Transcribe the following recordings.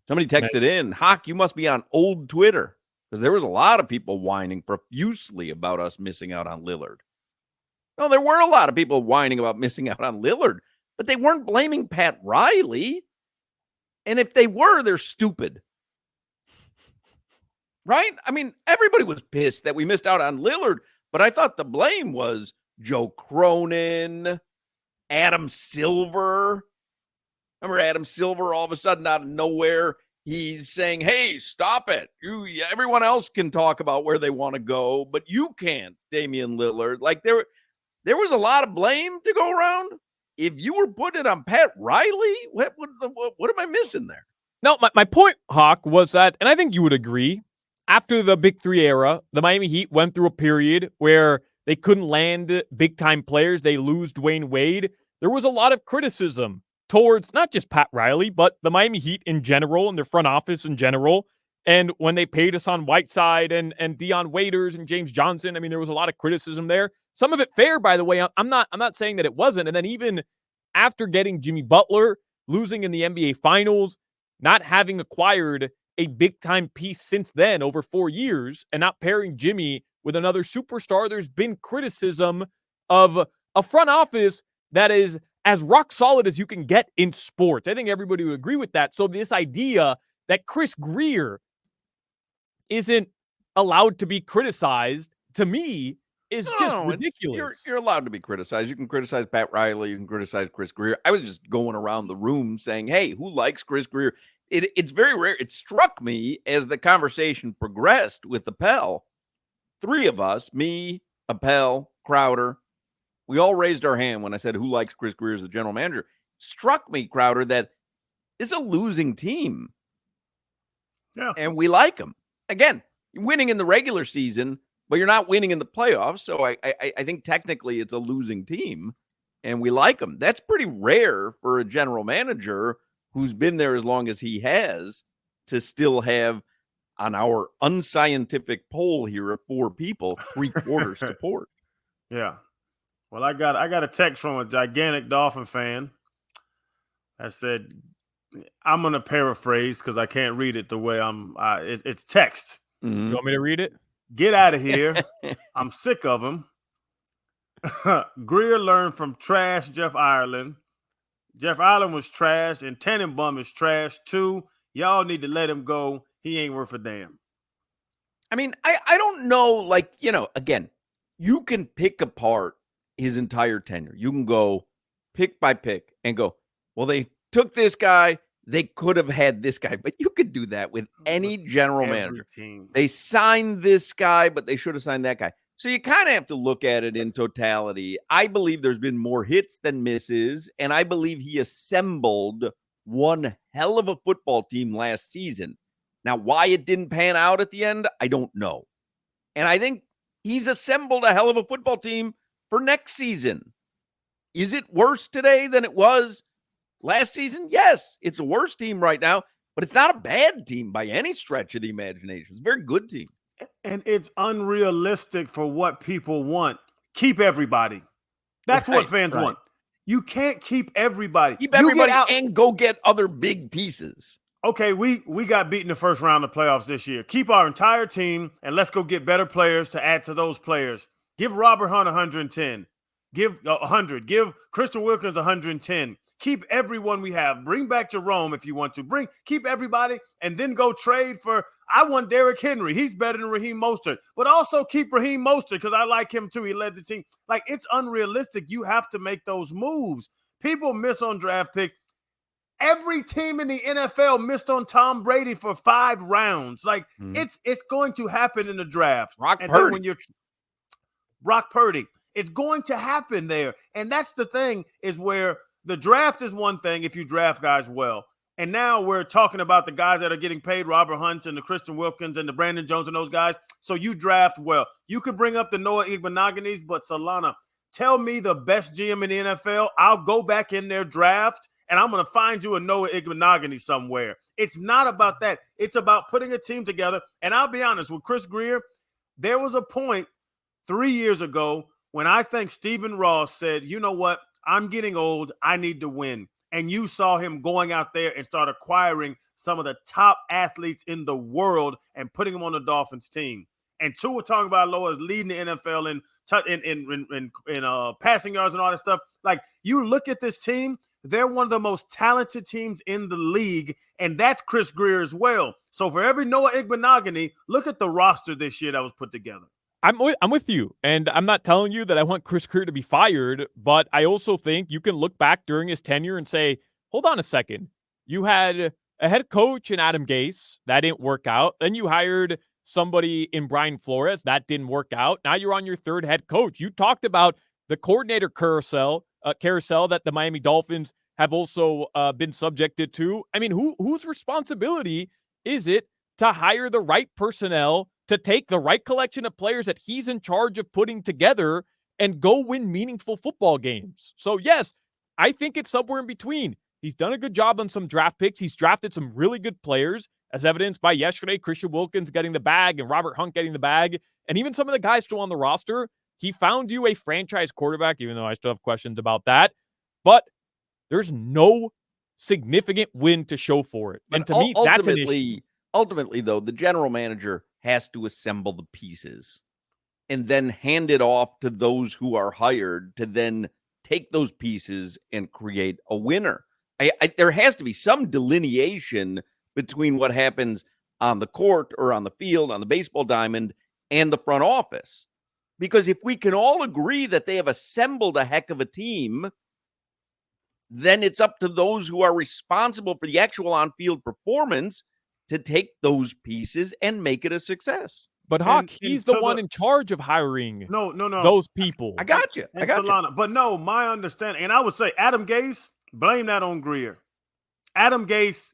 Somebody texted in, Hoch, you must be on old Twitter, because there was a lot of people whining profusely about us missing out on Lillard. No, there were a lot of people whining about missing out on Lillard, but they weren't blaming Pat Riley. And if they were, they're stupid. Right? I mean, everybody was pissed that we missed out on Lillard, but I thought the blame was Joe Cronin, Adam Silver. Remember Adam Silver all of a sudden out of nowhere, he's saying, hey, stop it. Everyone else can talk about where they want to go, but you can't, Damian Lillard. Like there was a lot of blame to go around. If you were putting it on Pat Riley, what am I missing there? No, my point, Hoch, was that, and I think you would agree, after the Big Three era, the Miami Heat went through a period where they couldn't land big-time players. They lose Dwayne Wade. There was a lot of criticism towards not just Pat Riley, but the Miami Heat in general and their front office in general. And when they paid Hassan Whiteside and Dion Waiters and James Johnson, I mean, there was a lot of criticism there. Some of it fair, by the way. I'm not saying that it wasn't. And then even after getting Jimmy Butler, losing in the NBA Finals, not having acquired a big-time piece since then over 4 years, and not pairing Jimmy with another superstar, there's been criticism of a front office that is as rock solid as you can get in sports. I think everybody would agree with that. So this idea that Chris Grier isn't allowed to be criticized, to me, is just ridiculous. You're allowed to be criticized. You can criticize Pat Riley. You can criticize Chris Grier. I was just going around the room saying, hey, who likes Chris Grier? It's very rare. It struck me as the conversation progressed with Appel. Three of us, me, Appel, Crowder, we all raised our hand when I said, who likes Chris Grier as the general manager? Struck me, Crowder, that it's a losing team. Yeah. And we like him. Again, you're winning in the regular season, but you're not winning in the playoffs. So I think technically it's a losing team, and we like him. That's pretty rare for a general manager who's been there as long as he has to still have, on our unscientific poll here of 4 people, 3/4 support. Yeah. Well, I got a text from a gigantic Dolphin fan that said, I'm going to paraphrase because I can't read it the way it's text. Mm-hmm. You want me to read it? Get out of here. I'm sick of him. Grier learned from trash Jeff Ireland. Jeff Ireland was trash, and Tannenbaum is trash too. Y'all need to let him go. He ain't worth a damn. I mean, I don't know, like, again, you can pick apart his entire tenure. You can go pick by pick and go, well, they took this guy. They could have had this guy, but you could do that with any general manager. Team. They signed this guy, but they should have signed that guy. So you kind of have to look at it in totality. I believe there's been more hits than misses, and I believe he assembled one hell of a football team last season. Now, why it didn't pan out at the end, I don't know. And I think he's assembled a hell of a football team for next season. Is it worse today than it was last season? Yes, it's a worse team right now, but it's not a bad team by any stretch of the imagination. It's a very good team. And it's unrealistic for what people want. Keep everybody. That's what fans want. You can't keep everybody. Keep everybody out and go get other big pieces. Okay, we got beat in the first round of playoffs this year. Keep our entire team, and let's go get better players to add to those players. Give Robert Hunt 110. Give 100. Give Christian Wilkins 110. Keep everyone we have. Bring back Jerome if you want to. Keep everybody, and then go trade for. I want Derrick Henry. He's better than Raheem Mostert. But also keep Raheem Mostert because I like him too. He led the team. Like, it's unrealistic. You have to make those moves. People miss on draft picks. Every team in the NFL missed on Tom Brady for 5 rounds. Like, it's going to happen in the draft. Brock Purdy. It's going to happen there. And that's the thing, is where the draft is one thing if you draft guys well. And now we're talking about the guys that are getting paid, Robert Hunt and the Christian Wilkins and the Brandon Jones and those guys. So you draft well. You could bring up the Noah Igbinogheni's, but Solana, tell me the best GM in the NFL. I'll go back in their draft, and I'm going to find you a Noah Igbinogheny somewhere. It's not about that. It's about putting a team together. And I'll be honest, with Chris Grier, there was a point 3 years ago when I think Stephen Ross said, you know what? I'm getting old. I need to win. and you saw him going out there and start acquiring some of the top athletes in the world and putting them on the Dolphins team. And Tua Tagovailoa is leading the NFL in passing yards and all that stuff. Like, you look at this team, they're one of the most talented teams in the league, and that's Chris Grier as well. So for every Noah Igbenogany, look at the roster this year that was put together. I'm with you, and I'm not telling you that I want Chris Grier to be fired, but I also think you can look back during his tenure and say, hold on a second. You had a head coach in Adam Gase. That didn't work out. Then you hired somebody in Brian Flores. That didn't work out. Now you're on your third head coach. You talked about the coordinator carousel that the Miami Dolphins have also been subjected to. I mean, whose responsibility is it to hire the right personnel, to take the right collection of players that he's in charge of putting together and go win meaningful football games? So yes, I think it's somewhere in between. He's done a good job on some draft picks. He's drafted some really good players, as evidenced by yesterday, Christian Wilkins getting the bag and Robert Hunt getting the bag, and even some of the guys still on the roster. He found you a franchise quarterback, even though I still have questions about that. But there's no significant win to show for it. But and to me, that's an issue. Ultimately, though, the general manager has to assemble the pieces and then hand it off to those who are hired to then take those pieces and create a winner. There has to be some delineation between what happens on the court or on the field, on the baseball diamond, and the front office. Because if we can all agree that they have assembled a heck of a team, then it's up to those who are responsible for the actual on-field performance to take those pieces and make it a success. But Hawk, he's the one in charge of hiring those people. I got you. I got Solana. But no, my understanding, and I would say Adam Gase, blame that on Grier. Adam Gase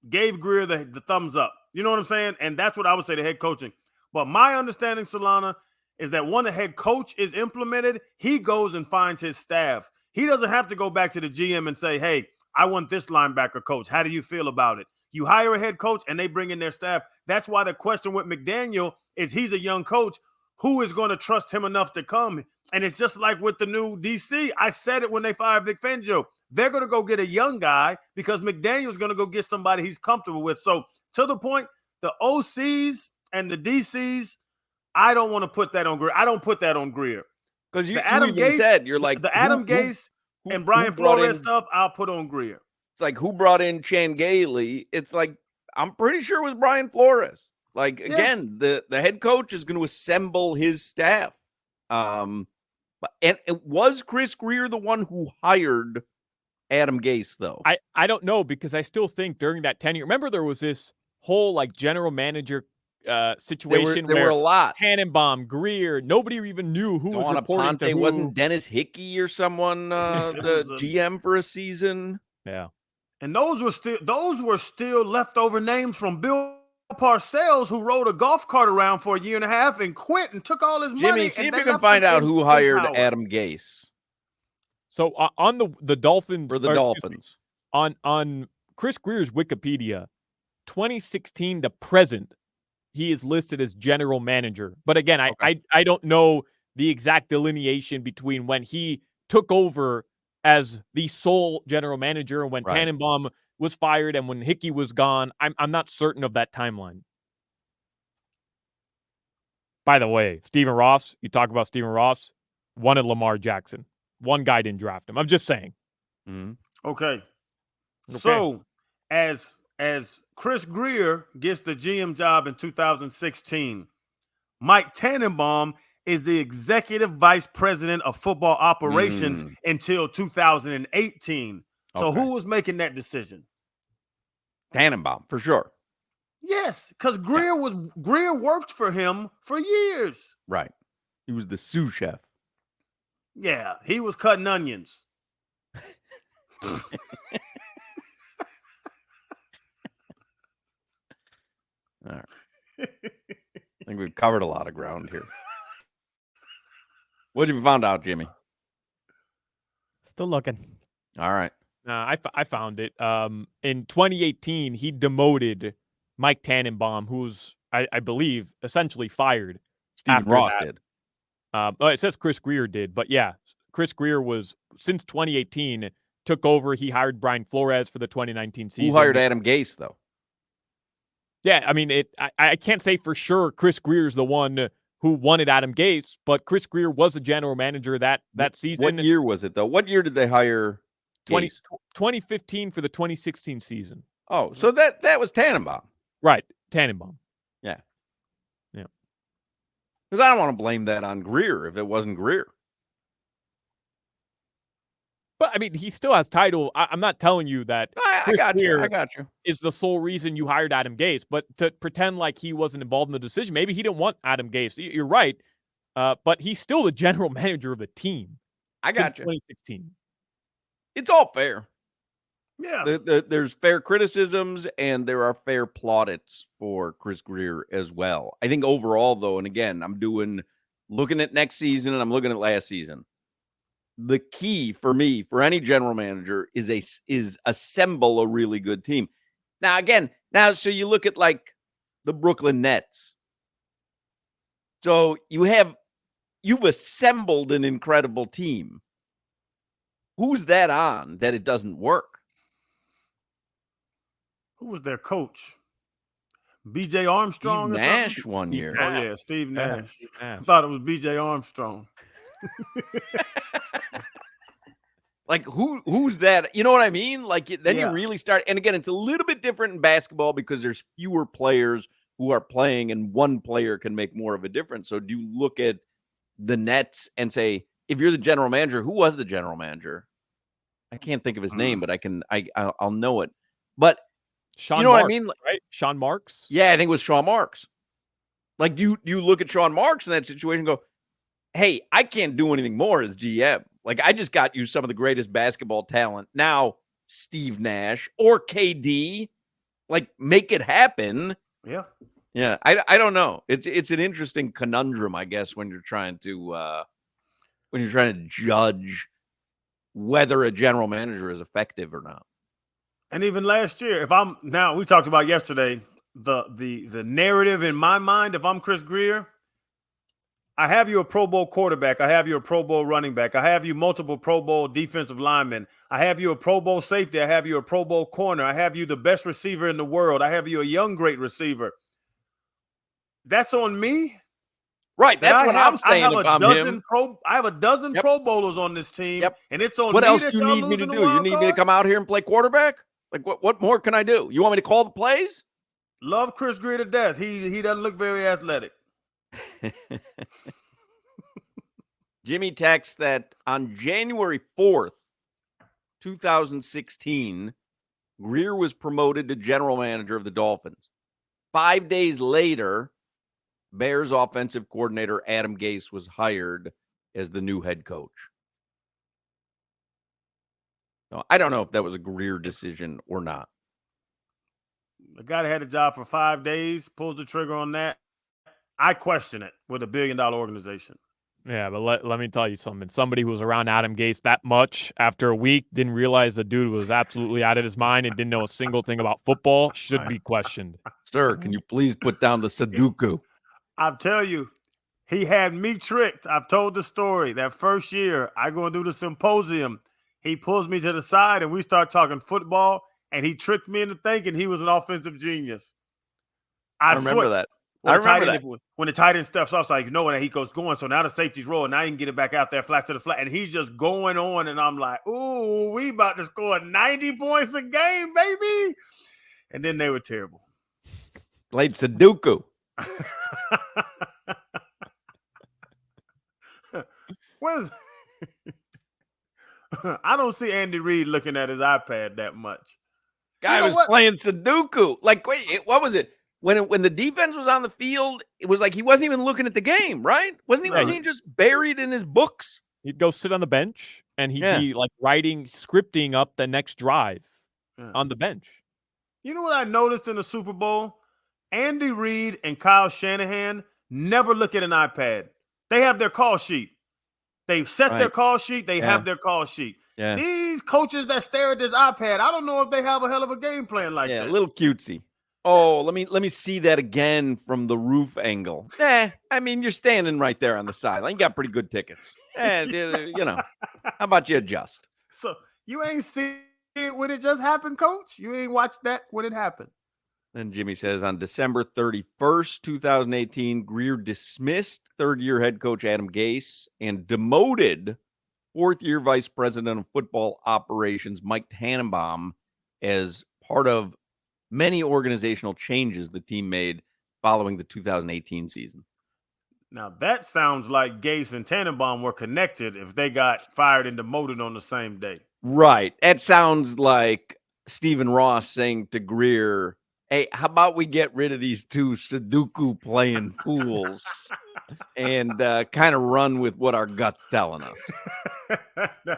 gave Grier the thumbs up. You know what I'm saying? And that's what I would say to head coaching. But my understanding, Solana, is that when the head coach is implemented, he goes and finds his staff. He doesn't have to go back to the GM and say, hey, I want this linebacker coach. How do you feel about it? You hire a head coach and they bring in their staff. That's why the question with McDaniel is he's a young coach. Who is going to trust him enough to come? And it's just like with the new DC. I said it when they fired Vic Fangio. They're going to go get a young guy because McDaniel's going to go get somebody he's comfortable with. So to the point, the OCs and the DCs, I don't want to put that on Grier. I don't put that on Grier. Because you even said, you're like, the Adam Gase and Brian Flores stuff, I'll put on Grier. It's like, who brought in Chan Gailey? It's like, I'm pretty sure it was Brian Flores. Like, again, the head coach is going to assemble his staff. And it was Chris Grier the one who hired Adam Gase, though? I don't know, because I still think during that tenure, remember there was this whole like general manager situation there where were a lot. Tannenbaum, Grier, nobody even knew who was reporting Ponte, to who. Wasn't Dennis Hickey or someone the GM for a season? Yeah. And those were still leftover names from Bill Parcells, who rode a golf cart around for a year and a half and quit and took all his money. Jimmy, see if you can find out who hired Adam Gase. So on the Dolphins, for the Dolphins, on Chris Grier's Wikipedia, 2016 to present, he is listed as general manager. But again, I don't know the exact delineation between when he took over as the sole general manager and when Tannenbaum was fired and when Hickey was gone. I'm not certain of that timeline. By the way, Stephen Ross, you talk about Stephen Ross, wanted Lamar Jackson. One guy didn't draft him. I'm just saying. Mm-hmm. Okay. So as Chris Grier gets the GM job in 2016, Mike Tannenbaum is the executive vice president of football operations until 2018. So who was making that decision? Tannenbaum, for sure. Yes, because Grier worked for him for years. Right. He was the sous chef. Yeah, he was cutting onions. All right. I think we've covered a lot of ground here. What have you found out, Jimmy? Still looking. All right. I found it. In 2018, he demoted Mike Tannenbaum, who's, I believe, essentially fired. Stephen Ross did. It says Chris Grier did, but yeah, Chris Grier was, since 2018, took over. He hired Brian Flores for the 2019 season. Who hired Adam Gase, though? Yeah, I mean, I can't say for sure Chris Grier is the one who wanted Adam Gase, but Chris Grier was the general manager that season. What year was it, though? What year did they hire Gase? 2015 for the 2016 season. Oh, so that was Tannenbaum. Right, Tannenbaum. Yeah. Yeah. Because I don't want to blame that on Grier if it wasn't Grier. But, I mean, he still has title. I'm not telling you that I got you. Is the sole reason you hired Adam Gase. But to pretend like he wasn't involved in the decision, maybe he didn't want Adam Gase. You're right. But he's still the general manager of the team. I got you. 2016. It's all fair. Yeah. There's fair criticisms and there are fair plaudits for Chris Grier as well. I think overall, though, and again, I'm looking at next season and I'm looking at last season. The key for me, for any general manager, is assemble a really good team. So you look at like the Brooklyn Nets. So you've assembled an incredible team. Who's that on that it doesn't work? Who was their coach? B.J. Armstrong Steve or Nash something? one year. Oh, yeah, Steve Nash. Yeah. I thought it was B.J. Armstrong. Like who's that? You know what I mean? Like then you really start. And again, it's a little bit different in basketball because there's fewer players who are playing, and one player can make more of a difference. So do you look at the Nets and say, if you're the general manager, who was the general manager? I can't think of his name, but I'll know it. But Sean you know Marks, what I mean? Right? Sean Marks? Yeah, I think it was Sean Marks. Like you look at Sean Marks in that situation and go, hey, I can't do anything more as GM. Like, I just got you some of the greatest basketball talent. Now, Steve Nash or KD, like, make it happen. Yeah. Yeah, I don't know. It's an interesting conundrum, I guess, when you're trying to judge whether a general manager is effective or not. And even last year, we talked about yesterday, the narrative in my mind, if I'm Chris Grier, I have you a Pro Bowl quarterback. I have you a Pro Bowl running back. I have you multiple Pro Bowl defensive linemen. I have you a Pro Bowl safety. I have you a Pro Bowl corner. I have you the best receiver in the world. I have you a young, great receiver. That's on me. Right. That's what I'm saying. I have a dozen Pro Bowlers on this team, and it's on what me. What else do you need me to do? You need me to come out here and play quarterback? Like, what more can I do? You want me to call the plays? Love Chris Grier to death. He doesn't look very athletic. Jimmy texts that on January 4th, 2016, Grier was promoted to general manager of the Dolphins. 5 days later, Bears offensive coordinator Adam Gase was hired as the new head coach. No, I don't know if that was a Grier decision or not. The guy that had a job for 5 days pulls the trigger on that. I question it with $1 billion organization. Yeah, but let me tell you something. Somebody who was around Adam Gase that much after a week didn't realize the dude was absolutely out of his mind and didn't know a single thing about football should be questioned. Sir, can you please put down the Sudoku? I'll tell you, he had me tricked. I've told the story. That first year, I go and do the symposium. He pulls me to the side and we start talking football, and he tricked me into thinking he was an offensive genius. I remember that. I remember that. When the tight end steps off, so like, knowing that he goes going, so now the safety's rolling. Now you can get it back out there, flat to the flat. And he's just going on, and I'm like, ooh, we about to score 90 points a game, baby. And then they were terrible. Played Sudoku. I don't see Andy Reid looking at his iPad that much. Guy was playing Sudoku. Like, wait, what was it? When the defense was on the field, it was like he wasn't even looking at the game, right? Wasn't he just buried in his books? He'd go sit on the bench, and he'd be like scripting up the next drive on the bench. You know what I noticed in the Super Bowl? Andy Reid and Kyle Shanahan never look at an iPad. They have their call sheet. They've set their call sheet. They have their call sheet. Yeah. These coaches that stare at this iPad, I don't know if they have a hell of a game plan like that. Yeah, a little cutesy. Oh, let me see that again from the roof angle. I mean, you're standing right there on the sideline. You got pretty good tickets. You know, how about you adjust? So You ain't see it when it just happened, Coach. You ain't watched that when it happened. Then Jimmy says on December 31st, 2018, Grier dismissed third-year head coach Adam Gase and demoted fourth-year vice president of football operations Mike Tannenbaum as part of many organizational changes the team made following the 2018 season. Now, that sounds like Gase and Tannenbaum were connected if they got fired and demoted on the same day. Right. That sounds like Stephen Ross saying to Grier, hey, how about we get rid of these two Sudoku playing fools and kind of run with what our gut's telling us?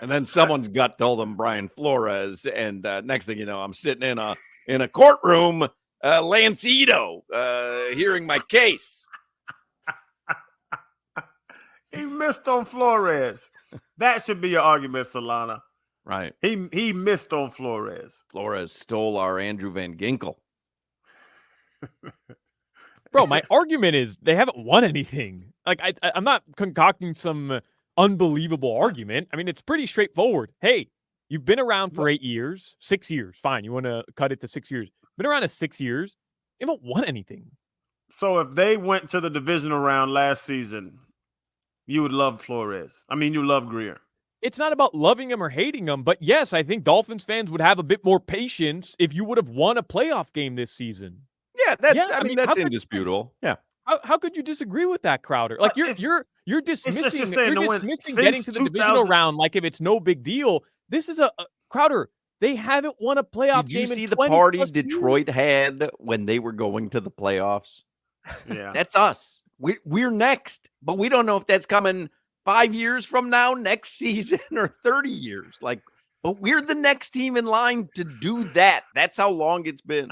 And then someone's gut told them Brian Flores, and next thing you know, I'm sitting in a courtroom, Lance Ito, hearing my case. He missed on Flores. That should be your argument, Solana. Right. He missed on Flores. Flores stole our Andrew Van Ginkel. Bro, my argument is they haven't won anything. Like, I'm not concocting some unbelievable argument. I mean, it's pretty straightforward. Hey, you've been around for 8 years, 6 years. Fine. You want to cut it to 6 years. Been around 6 years. You haven't won anything. So if they went to the divisional round last season, you would love Flores. I mean, you love Grier. It's not about loving him or hating him, but yes, I think Dolphins fans would have a bit more patience if you would have won a playoff game this season. Yeah, I mean that's indisputable. Yeah. How could you disagree with that, Crowder? Like you're dismissing getting to the divisional round like if it's no big deal. This is a Crowder. They haven't won a playoff game. Did you see the party Detroit had when they were going to the playoffs? Yeah, that's us. We're next, but we don't know if that's coming 5 years from now, next season, or 30 years. Like, but we're the next team in line to do that. That's how long it's been.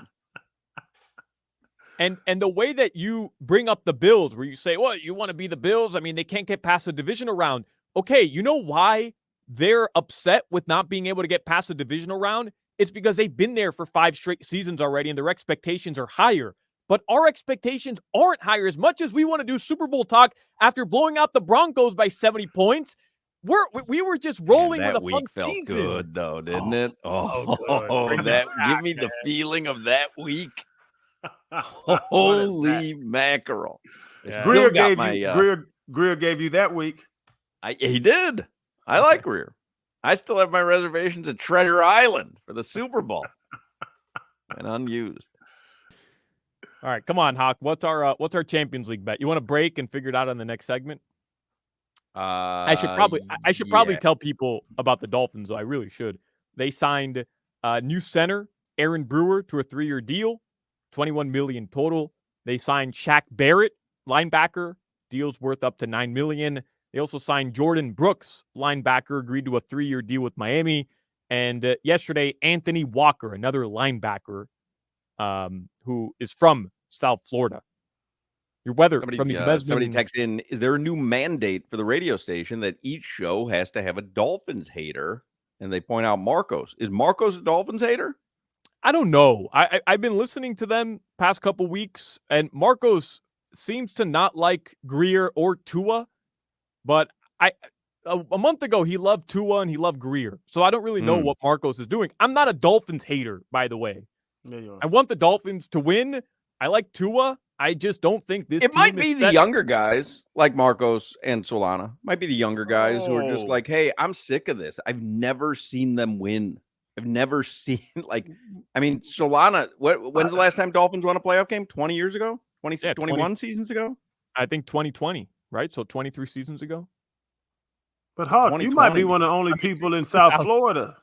And the way that you bring up the Bills, where you say, well, you want to be the Bills? I mean, they can't get past the divisional round. Okay, you know why they're upset with not being able to get past the divisional round? It's because they've been there for 5 straight seasons already, and their expectations are higher. But our expectations aren't higher. As much as we want to do Super Bowl talk after blowing out the Broncos by 70 points, we were just rolling with a fun felt season. Good, though, didn't it? Give me the feeling of that week. Holy mackerel. Yeah. Grier gave you that week. He did. I like Grier. I still have my reservations at Treasure Island for the Super Bowl and unused. All right, come on, Hoch. What's our Champions League bet? You want to break and figure it out on the next segment? I should probably tell people about the Dolphins, though. I really should. They signed new center Aaron Brewer to a 3-year deal, $21 million total. They signed Shaq Barrett, linebacker, deals worth up to $9 million. They also signed Jordan Brooks, linebacker, agreed to a 3-year deal with Miami. And yesterday, Anthony Walker, another linebacker, who is from South Florida. Your weather. Somebody texted in, is there a new mandate for the radio station that each show has to have a Dolphins hater? And they point out Marcos. Is Marcos a Dolphins hater? I don't know. I've been listening to them past couple weeks, and Marcos seems to not like Grier or Tua, but a month ago he loved Tua and he loved Grier. So I don't really know what Marcos is doing. I'm not a Dolphins hater, by the way. I want the Dolphins to win. I like Tua. I just don't think this. It might be the younger guys like Marcos and Solana. Might be the younger guys who are just like, hey, I'm sick of this. I've never seen them win. I've never seen Solana. When's the last time Dolphins won a playoff game? 20 years ago? 21 seasons ago? I think 2020, right? So 23 seasons ago. But Hawk, you might be one of the only people in South Florida.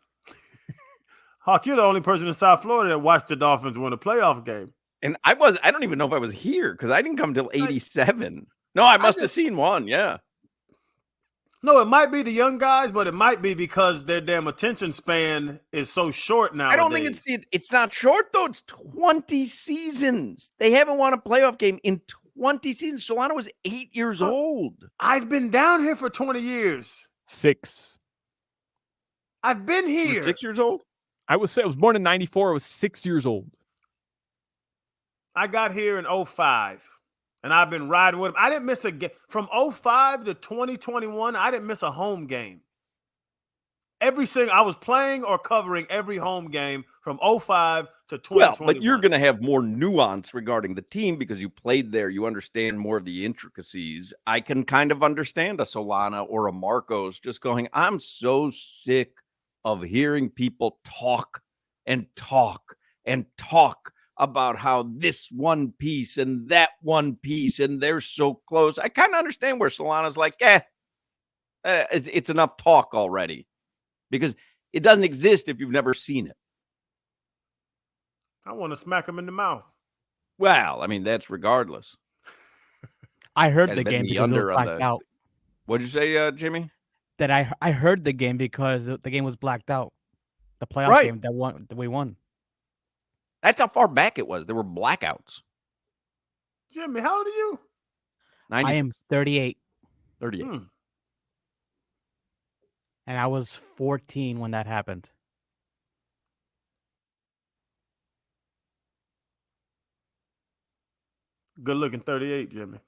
Hawk, you're the only person in South Florida that watched the Dolphins win a playoff game. And I don't even know if I was here because I didn't come till 87. No, I must have seen one. Yeah. No, it might be the young guys, but it might be because their damn attention span is so short now. I don't think it's not short, though. It's 20 seasons. They haven't won a playoff game in 20 seasons. Solana was 8 years old. I've been down here for 20 years. 6. I've been here. You're 6 years old? I was born in 94. I was 6 years old. I got here in 05, and I've been riding with him. I didn't miss a game. From 05 to 2021, I didn't miss a home game. I was playing or covering every home game from 05 to 2021. Well, but you're going to have more nuance regarding the team because you played there. You understand more of the intricacies. I can kind of understand a Solana or a Marcos just going, I'm so sick of hearing people talk and talk and talk about how this one piece and that one piece and they're so close. I kind of understand where Solana's like, it's enough talk already because it doesn't exist if you've never seen it. I want to smack him in the mouth. Well, I mean, that's regardless. I heard the game because it was blacked out. What'd you say, Jimmy? That I heard the game because the game was blacked out. The playoff game that we won. That's how far back it was. There were blackouts. Jimmy, how old are you? 96. I am 38. 38. And I was 14 when that happened. Good looking 38, Jimmy.